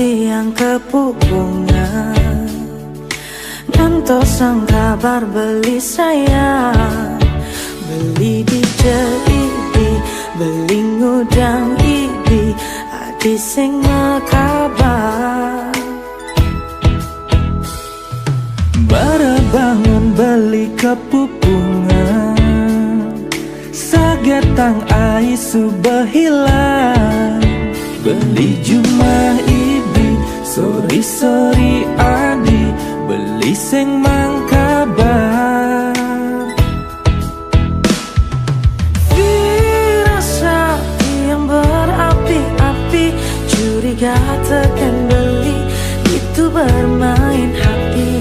tiang kepupungan, ngantos sang kabar beli saya. Beli di Jaibi, beli ngudang ibi, adi sing mekabar. Bara bangun beli kepupungan, sagetang aisu behilang. Beli jumah ibi, sori adi, beli sing mangkabar. Firasat yang berapi-api, curiga tekan beli, itu bermain hati.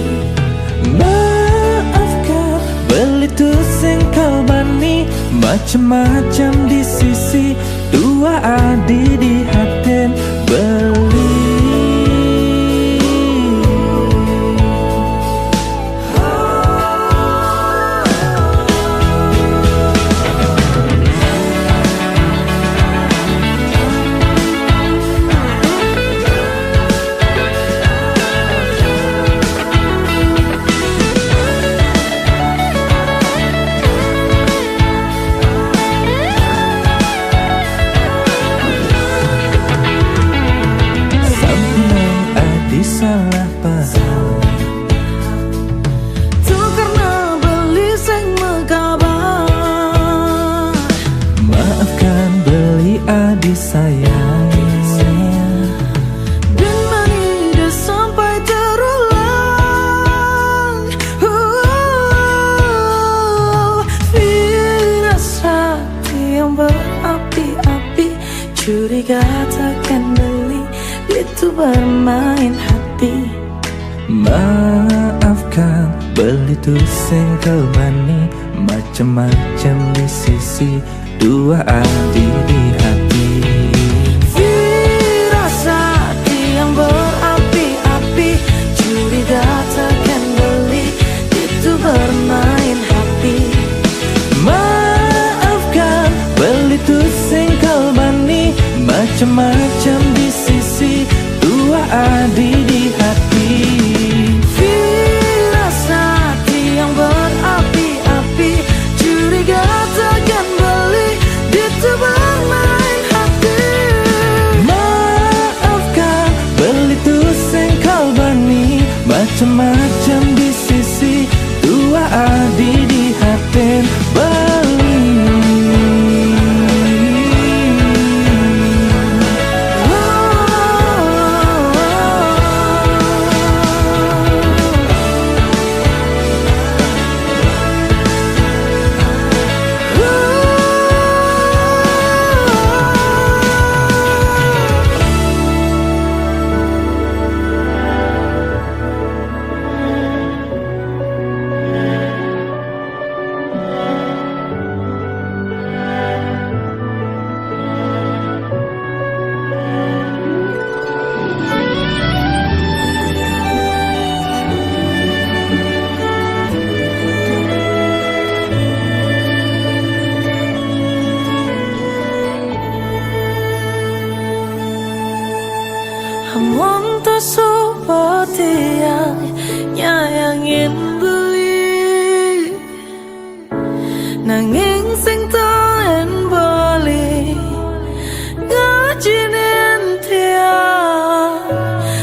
Maafkan, beli tu sing kalbani, macam-macam di sisi, dua adi di haten beli. Salah paham, tu karena beli sing mekabar. Maafkan beli adik sayang, dan mani dah sampai terulang. Firasat yang berapi-api, curiga takkan beli, itu bermain hati. Maafkan, beli tu sing kalbani, macam-macam di sisi, dua adi di hati. Firasat yang berapi-api, curiga takkan beli, itu bermain hati. Maafkan, beli tu sing kalbani, macam-macam di sisi, dua adi di hati. Firasat yang berapi-api, curiga takkan beli, itu bermain hati. Maafkan, beli tu sing kalbani, macam-macam di sisi, dua adi di hati beli. Among tak seperti yang nyayangin beli, nanging sing taen beli, ngajinin tiang,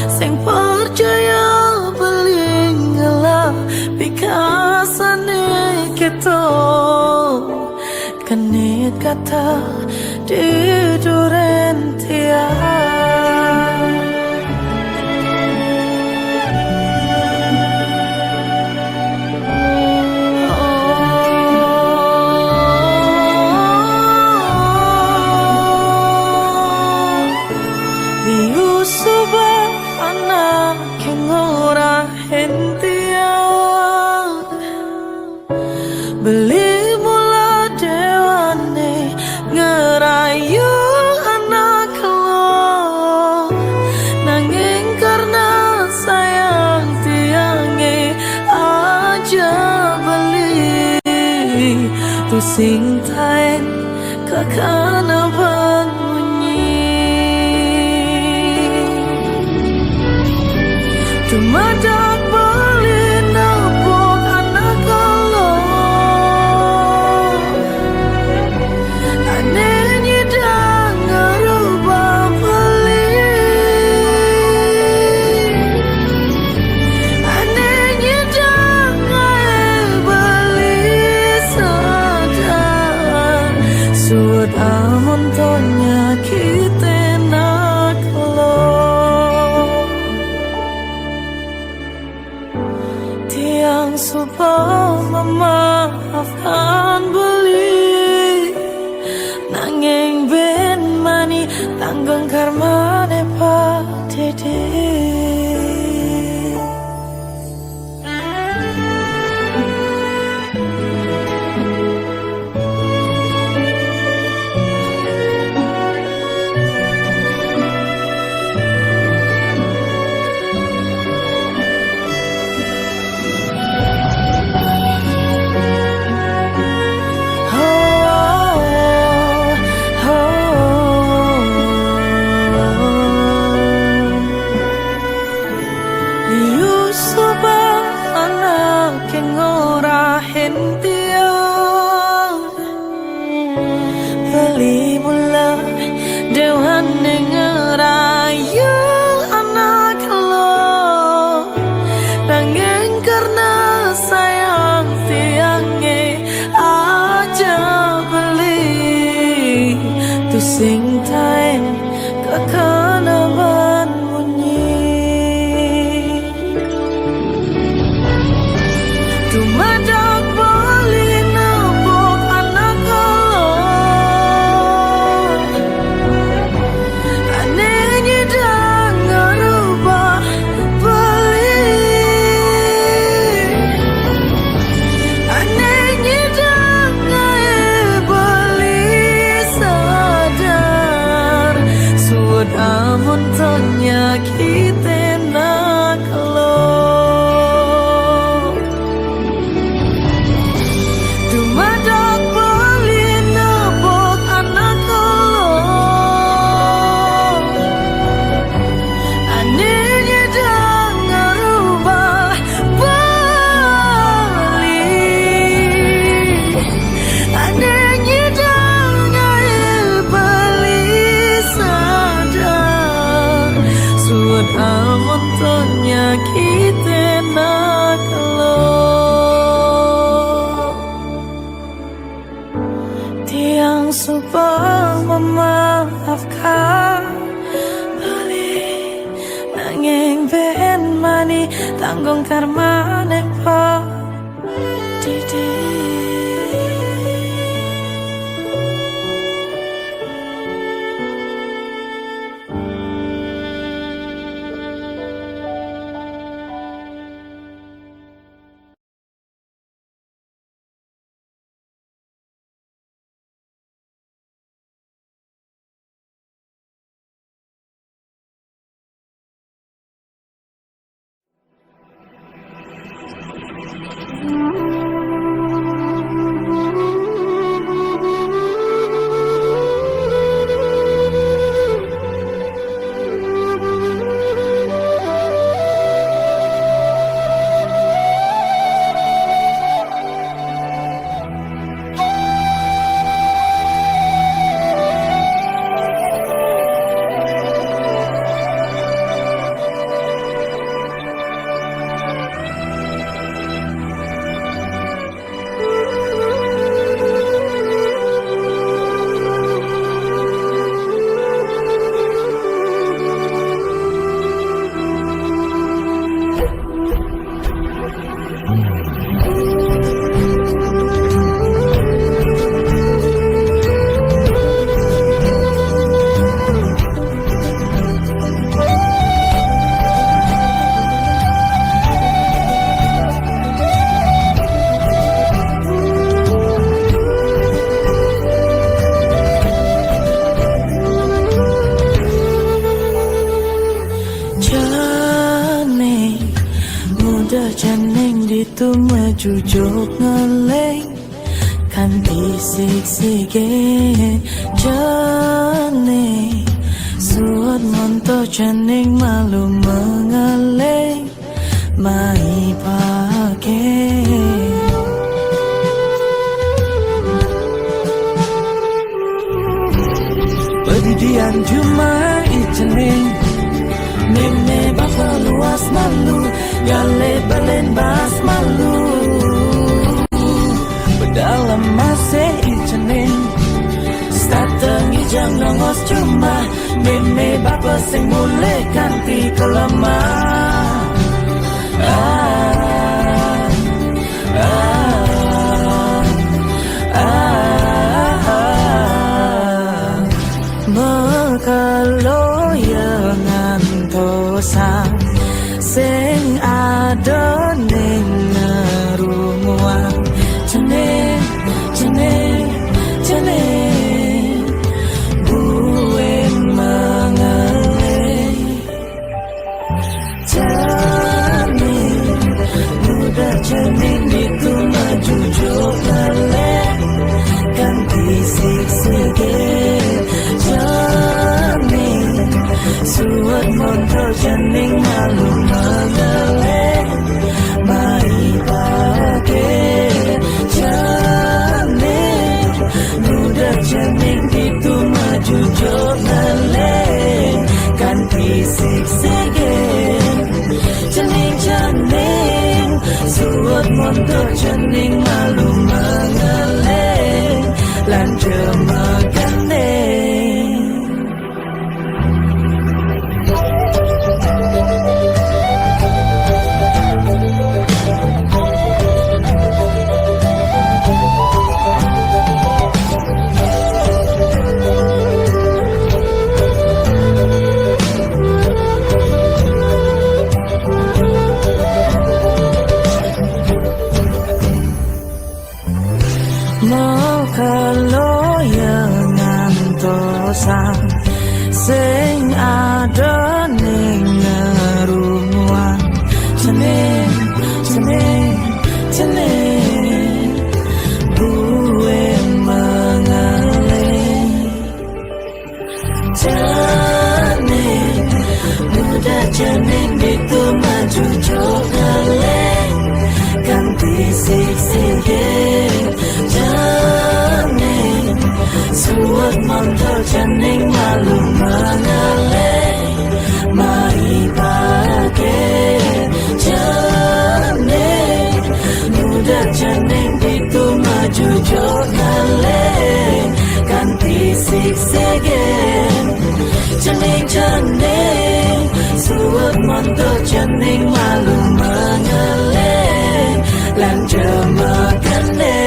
sing percaya beli ngelap, pikasane kita, kenit kata tiduren tiang. Beli mula dewane ngerayu anak lo, nanging karena sayang tiange aja beli tu sing taen kakana bangunyi. Dumadak bali napok anak kalo anehnya dah ngerubah beli anehnya dah beli sadar suat amon tonya kita nak lo tiang supaya memaafkan beli nanging ben mani tanggung karma nepa dede beli mula dewan ngerayu anak lo nanging karena sayang tiangnya aja beli tu sing time kekanaman bunyi dumadak bali napok anak lo anehnya dah ngerubah beli anehnya dah beli sadar suat amon tonya kita nak lo dumadak bali napok anak lo anehnya dah ngerubah bali anehnya dah beli sadar suat amon tonya kita nak lo tiang supaya memaafkan balik nanging ben mani tanggung karma nepa didi itu majujok ngeleng kan disik-sike jane suat monto janing malu mengaleng mai pake Perdidian cuma ijening Meme bapa luas malu Gale balen bas malu Berdalam masih ijening Stateng ijang nongos cuma Meme bapa sing mulai kanti kelemah Mekalo yang antosan sing ada ning ngerumuan jeneng jeneng jeneng bueng mengelih jeneng muda jeneng itu maju jok ngelih ganti sik-sikit jeneng suat montor jeneng malu mengelih mai pake jeneng muda jeneng itu maju jok ngelih ganti sik-sikit jeneng suat montor jeneng malu mengelih lan jemegane Kalau yang antosan sing ada ning ngerumuan jeneng jeneng jeneng bueng mengelih jeneng muda jeneng itu maju jok ngelih ganti sik-sikit jeneng suat montor jeneng malu mengelih mai pake jeneng muda jeneng itu maju jok ngelih ganti sik-sikit jeneng jeneng suat montor jeneng malu mengelih lan jemegane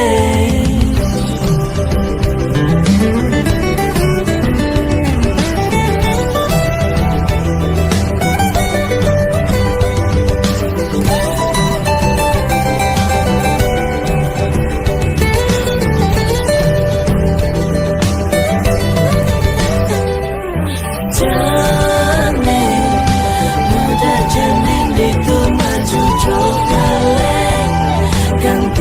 ganti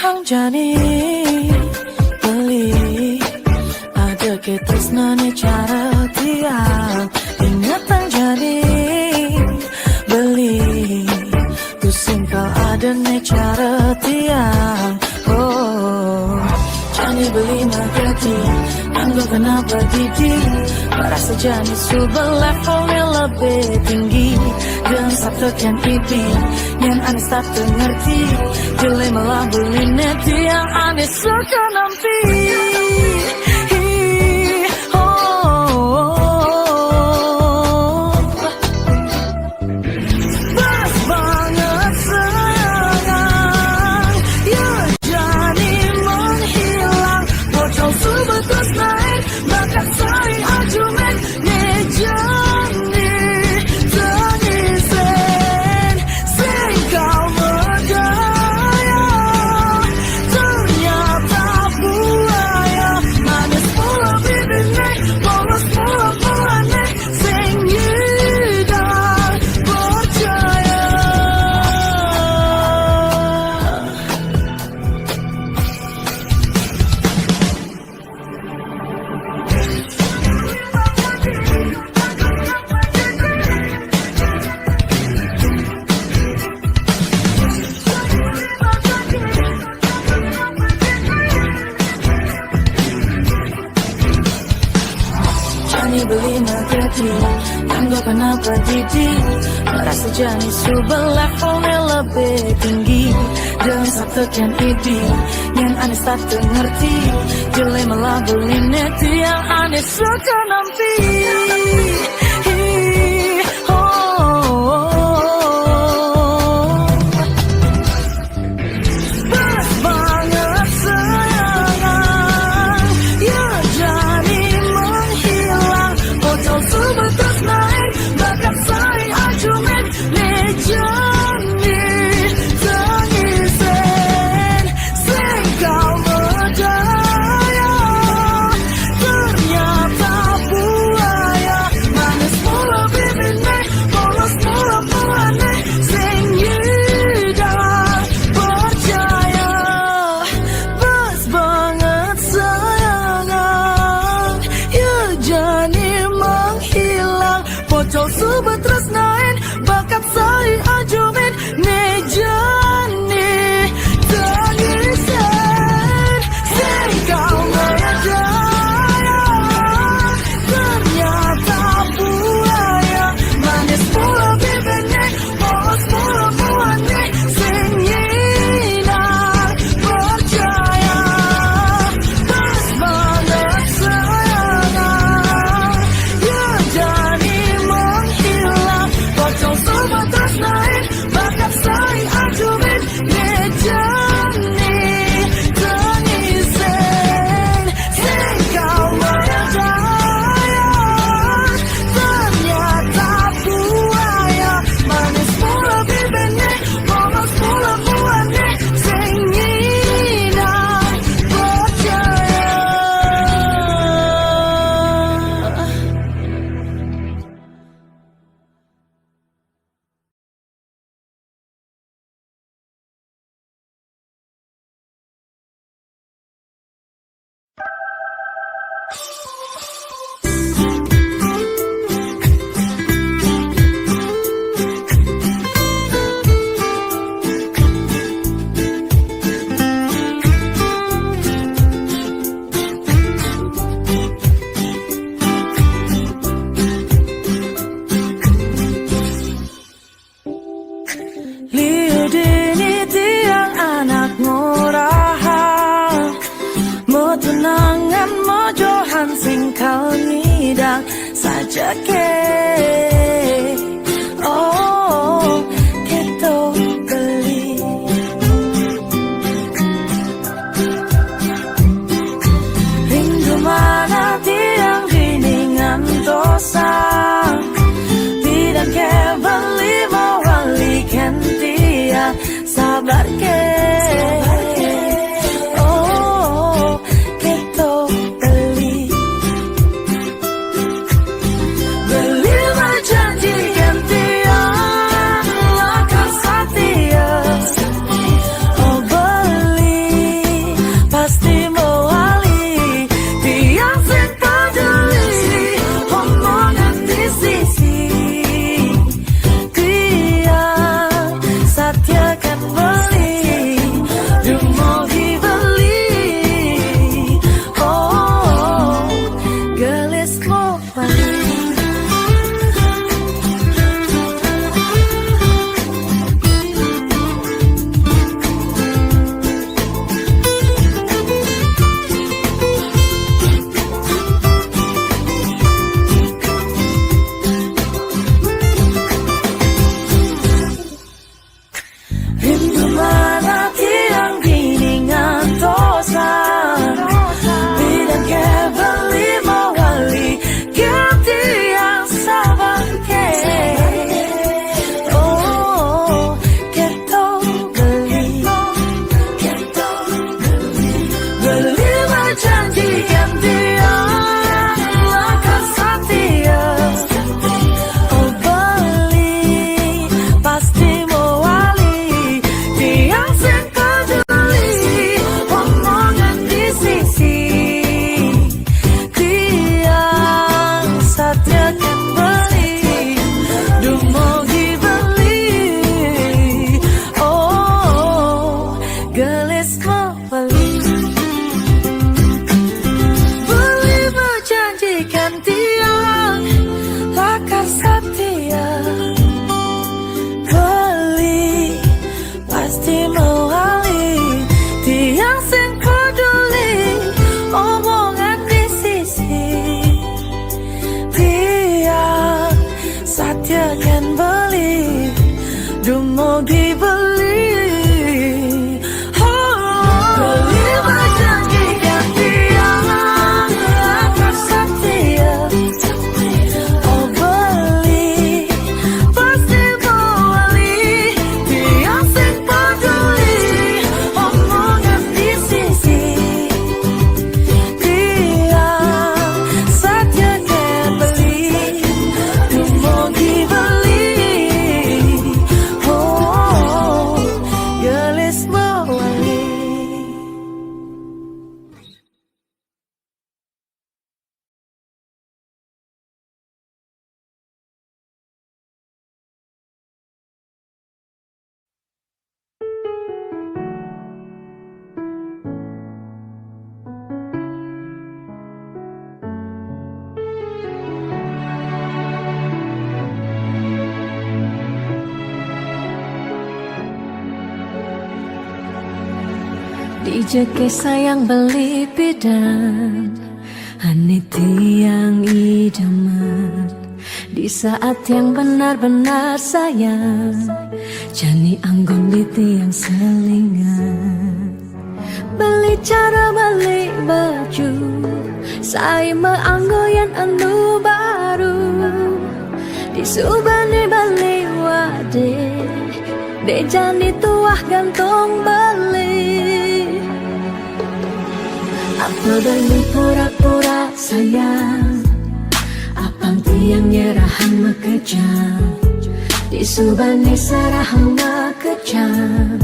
hangjani beli ada ketresnane cara tiang ingatan jadi beli tu singkal ada ne cara tiang oh jani beli magati anggo kenapa gigi merasa jani subel levelnya lebih tinggi dan sabtokan ipi yang aneh satu ngerti jeli malah beli net yang aneh suka nampi beli magati anggo kenapa didi merasa jani subel levelnya lebih tinggi dan sabtokan ipi yang aneh satu ngerti jeli malah beli net yang aneh suka nampi sabar ke oh keto beli jeke sayang beli bidang ane tiang idaman di saat yang benar-benar sayang jani anggon di tiang selingan beli cara beli baju saya meanggoyan anu baru disubani beli wade de jani tuah gantong beli apa beli pura-pura sayang apang tiang nyerahan makejam disubani serahan makejam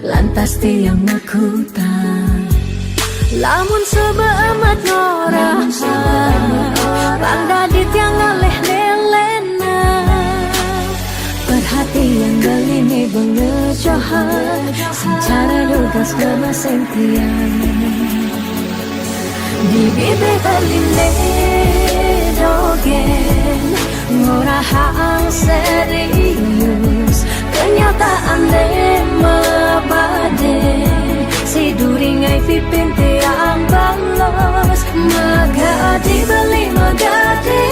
lantas tiang makutan lamun sebeamat norah bangda di tiang ngaleh lelena perhatian galini bengejohan secara lugas kemasentian di bibir baline dogen ngurahang serius kenyataan mabade si duringai pipin tiang balos magadi beli magadi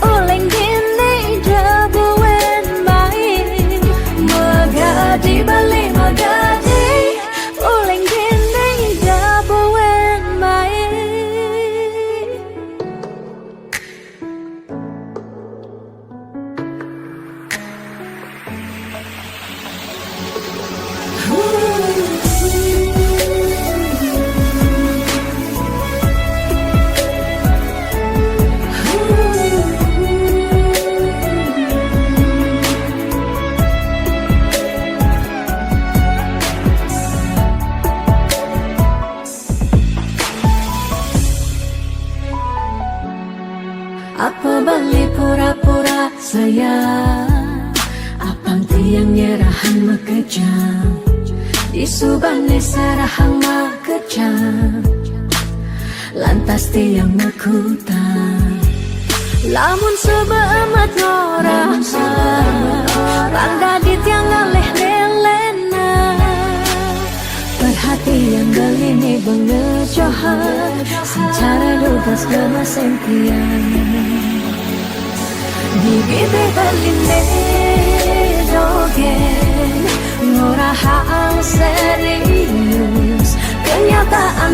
oleng gini jabuen main magadi beli magadi oleng gini jabuen main apa balik pura-pura sayang apang tiang nyerahan makejam disubani serahang makejam lantas tiang makutan lamun sebeamat norah bangda di tiang ngaleh lelena perhatian galini bengejohan secara lugas kemasentian di bibir baline dogen ngurahang serius kenyataan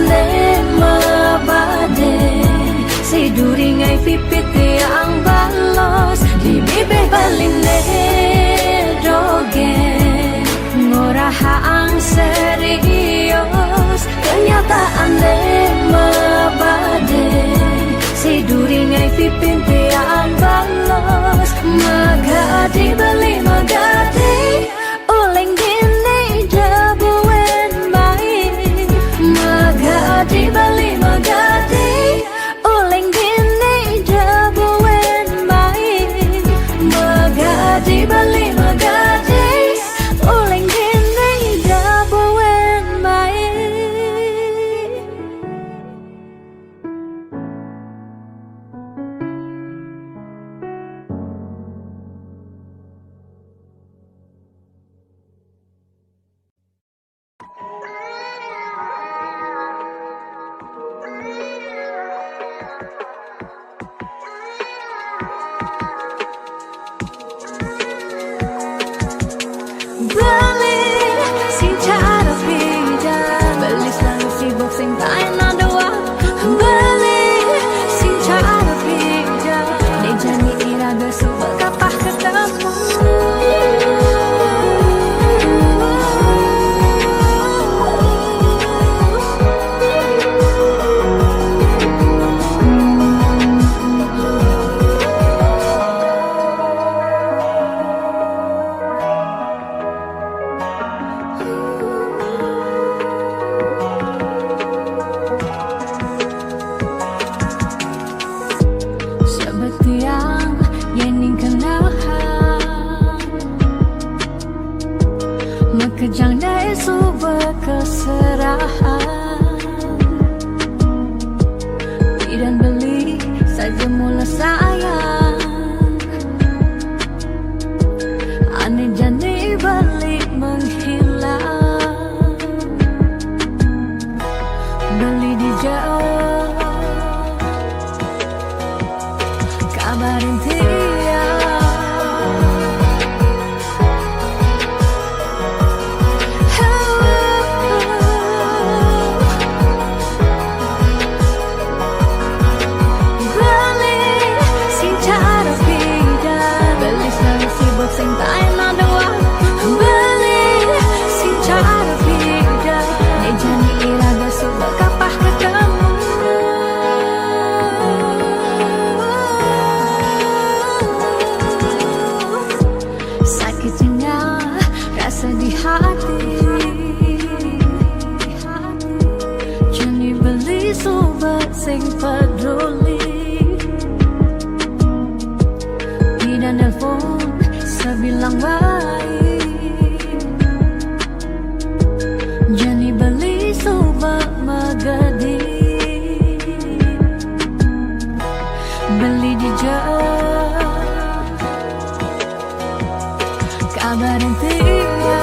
mabade si duringai pipit tiang balos di bibir baline dogen ngurahang serius kenyataan mabade si duringai pipin tiang balos magadi beli magadi oleng gini jabuen main magadi beli magadi oleng gini jabuen main magadi beli magadi oleng gini jabuen main beli sing cara beda beli selalu sibuk sing tain doa beli sing cara beda di jani irada suka kapah ketemu sebetiang yening kenahan makejang dae suba keserahan dan beli saja mula sayang aneh jani balik menghilang sing peduli. Tidak nelpon sebilang baik, jani beli subak magadi, beli di jauh kabar intinya.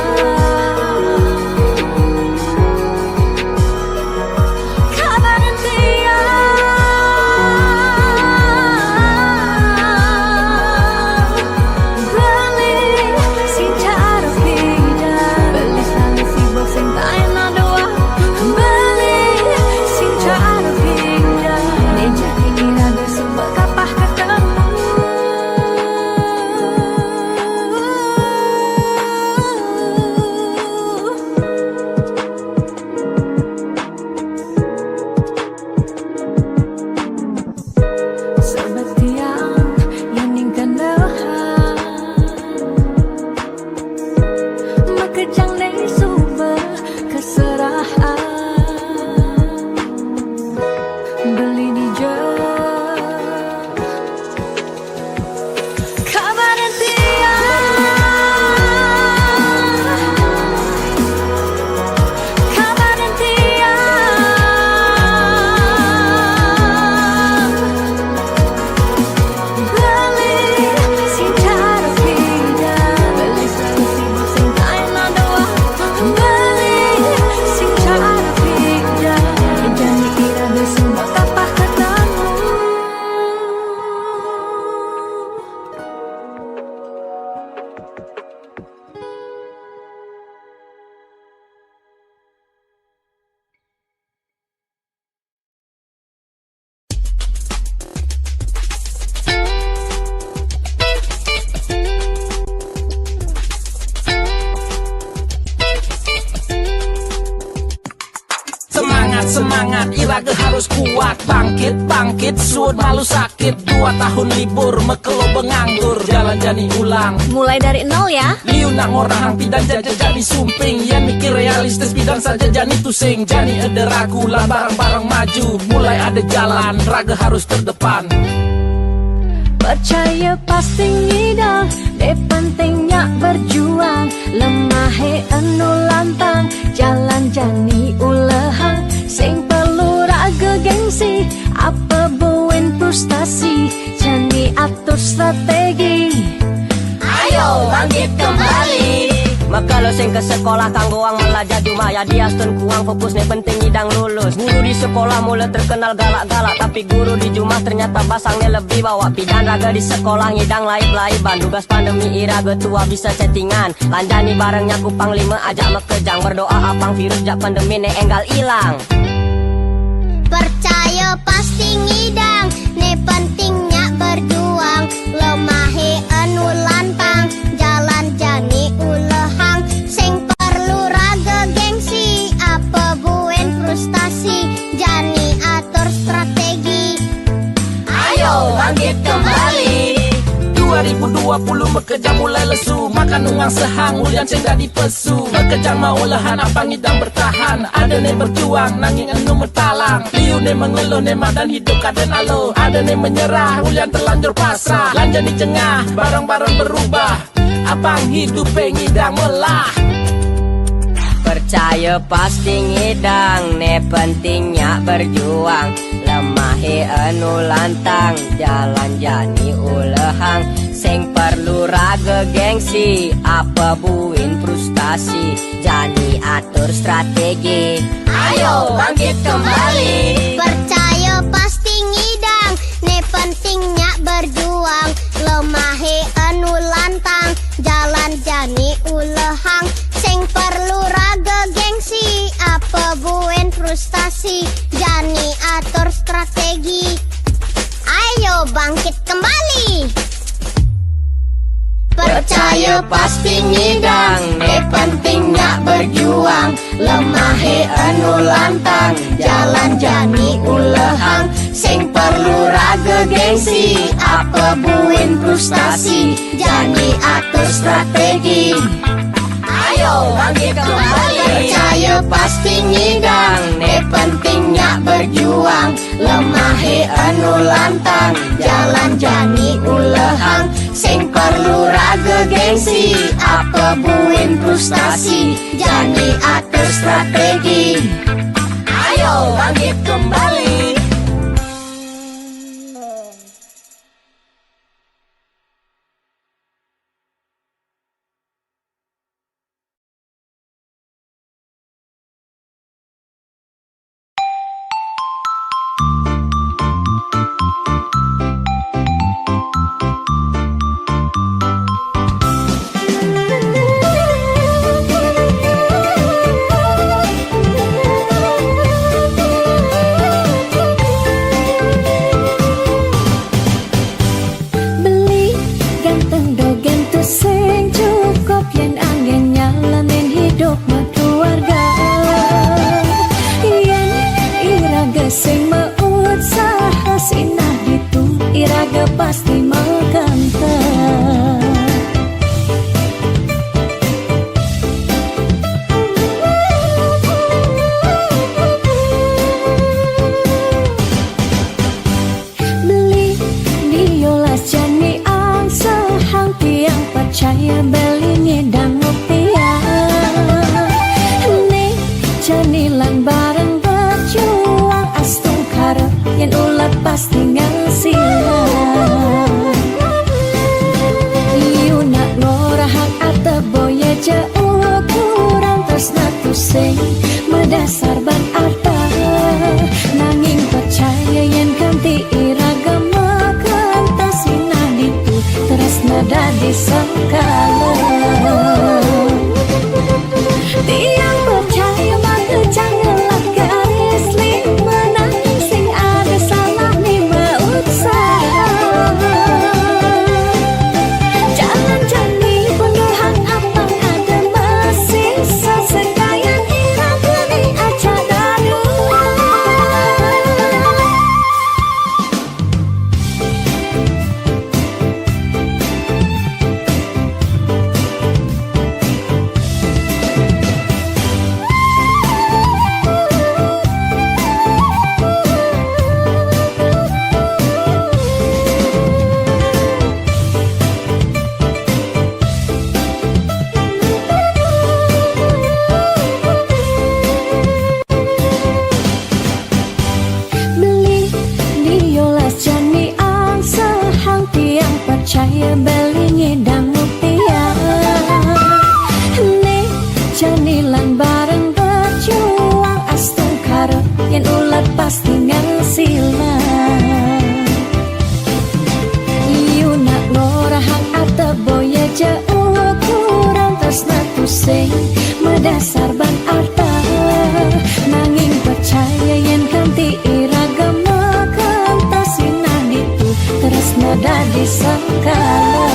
Semangat, iraga harus kuat. Bangkit, suut malu sakit. 2 tahun libur, mekelo benganggur. Jalan jani ulang, mulai dari nol ya. liu nak ngorang pidan jaja jadi sumping. Yang mikir realistis pidan saja jani tusing. Jani ada ragu lah barang-barang maju. Mulai ada jalan, raga harus terdepan. Percaya pasti ngidang, deh pentingnya berjuang. Lemah anu lantang, jalan jani ulehang. Sing perlu raga gengsi, apa buin frustasi. Jani atur strategi, Ayo bangkit kembali. Maka lo sing ke sekolah kanggo ang melajah jumaya dia stun kuang fokus nih penting idang lulus. Guru di sekolah mulai terkenal galak-galak, tapi guru di Jumah ternyata basangnya lebih bawa. Pidan raga di sekolah ngidang laib-laiban. Tugas pandemi iraga tua bisa chattingan. Lanjani barengnya kupang 5 ajak mekejang. Berdoa apang virus jak pandemi ne enggal ilang. Percaya pasti ngidang, ne pentingnya berjuang. Lemahe anu lantang, jalan jani ulehang. Sing perlu raga gengsi, apa buen frustasi. Jani atur strategi, Ayo bangkit kembali. 2020 bekerja mulai lesu. Makan uang sehang ulian ceng jadi pesu. Bekerja mau lahan apa ngidang bertahan. Ada ne berjuang nanging enu mertalang. Liu ne mengeluh ne madan hidup kaden alo. Ada ne menyerah ulian terlanjur pasrah. Lanjut di cengah barang-barang berubah. Apang hidup ngidang melah. Percaya pasti ngidang, ne pentingnya berjuang. Lemahe anu lantang, jalan jani ulehang. Sing perlu raga gengsi, apa buin frustasi. Jani atur strategi, ayo bangkit kembali. percaya pasti ngidang, ne pentingnya berjuang. Lemahe anu lantang, jalan jani ulehang. Sing perlu raga gengsi, apa buen frustasi. Jani atur strategi, ayo bangkit kembali. Percaya pasti ngidang, ne pentingnya berjuang. Lemahe anu lantang, jalan jani ulehang. Sing perlu raga gengsi, apa buin frustasi. Jani atur strategi, Ayo bangkit kembali. Percaya pasti ngidang, ne pentingnya berjuang. Lemahe anu lantang, jalan jani ulehang. Sing perlu raga gengsi, apa buin frustasi. Jani atur strategi. Ayo bangkit kembali. Beli ganteng dogen tu sing cukup yen angin nyalanin hidup keluarga. Yen iraga sing meut saha sinah ditu, iraga pasti meganteng. Beli diolas jani ang sehang tiang percaya beli ngidang rupiah. Nih janilan bareng berjuang astung karep yen ulat pasti ngasilan. Iuna ngorahang ate boya jauh kurang tresna tu sing medasar ban arta. Nanging percaya yen kanti iraga makantasi naditu tresna dadi sengkala. Tiang percaya maka janganlah garis lima nanging sing ada salah lima usaha. Jalan jani penuhan apang ada masih sesekayan iraga ni aja dadu. Beli diolas jani ang sehang tiang percaya beli ngidang rupiah. Nih janilan bareng berjuang astung karep yen ulat pasti ngasilan. Iuna ngorahang ate boya jauh kurang tresna tu sing medasar ban arta. Nanging percaya yen kanti iraga makantasi naditu tresna dadi sengkala.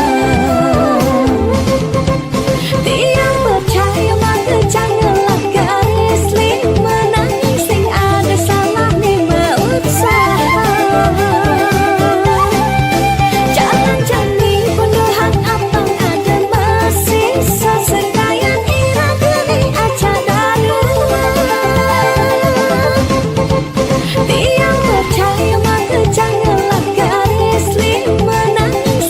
Tiang percaya maka janganlah garis lima nanging sing ada salah lima usaha. Jalan jani penuhan apang ada masih sesekayan iraga ni aja dadu. Tiang percaya maka janganlah garis lima nanging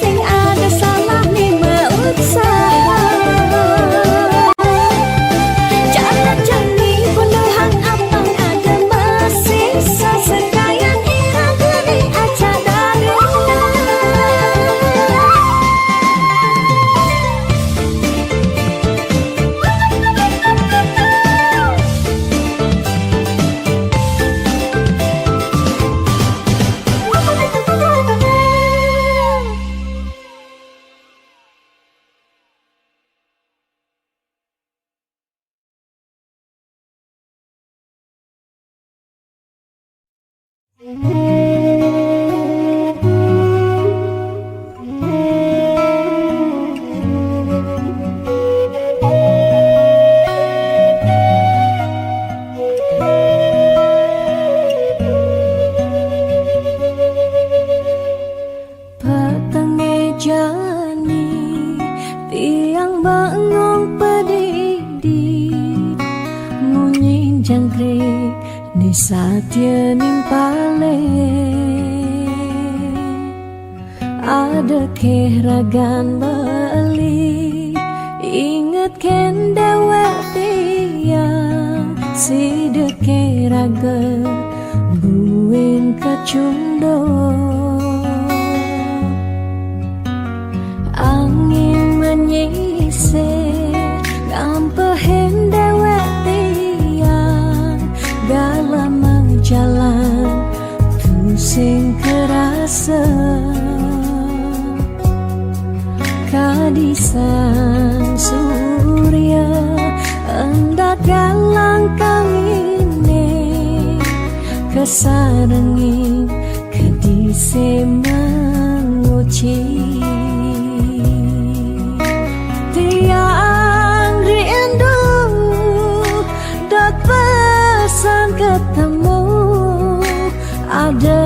keh ragan bali inget ken dewek tiang si deke raga buin kacundo angin menyisir ngampehen dewek tiang galam jalan sing kerasa kadisan surya endak galang kangine kesarengi kedise menguci tiang rindu dot pesan ketemu ada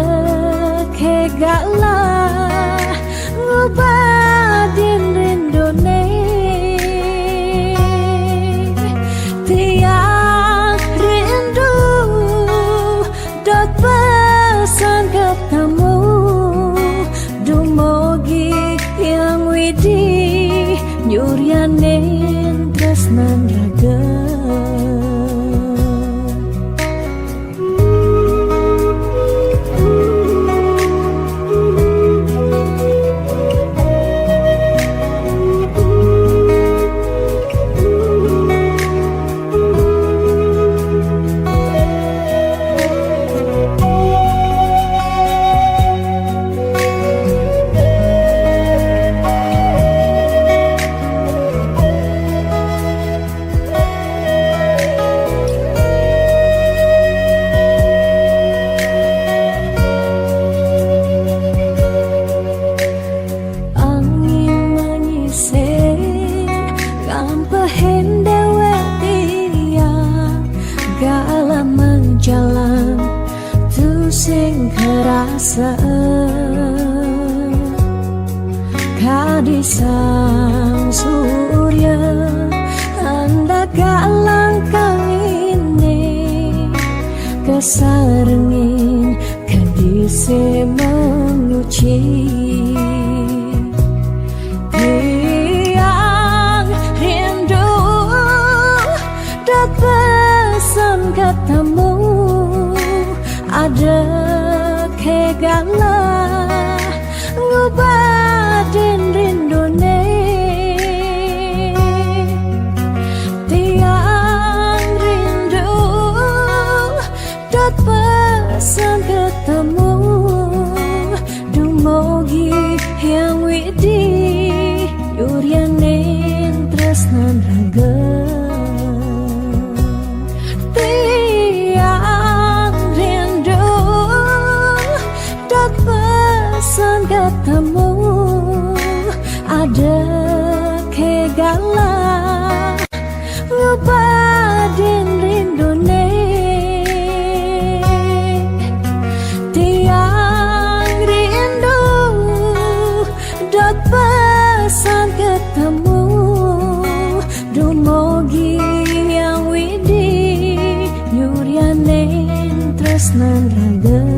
kegalah ngubadin rindone tiang rindu dot pesan ketemu dumogi yang widi nyuryanin tresnan raga jalan tu sing kerasa kadisang surya hendak galang kangine kesarengin kadise menguci tiang rindu dak pesan ketemu ada kegalah ngubadin rindone tiang rindu dot pesan ketemu dumogi yang widi yuryanin tresnan raga pesan ketemu ada kegalah ngubadin rindone tiang rindu dot pesan ketemu dumogi yang widi nyuryanin tresnan raga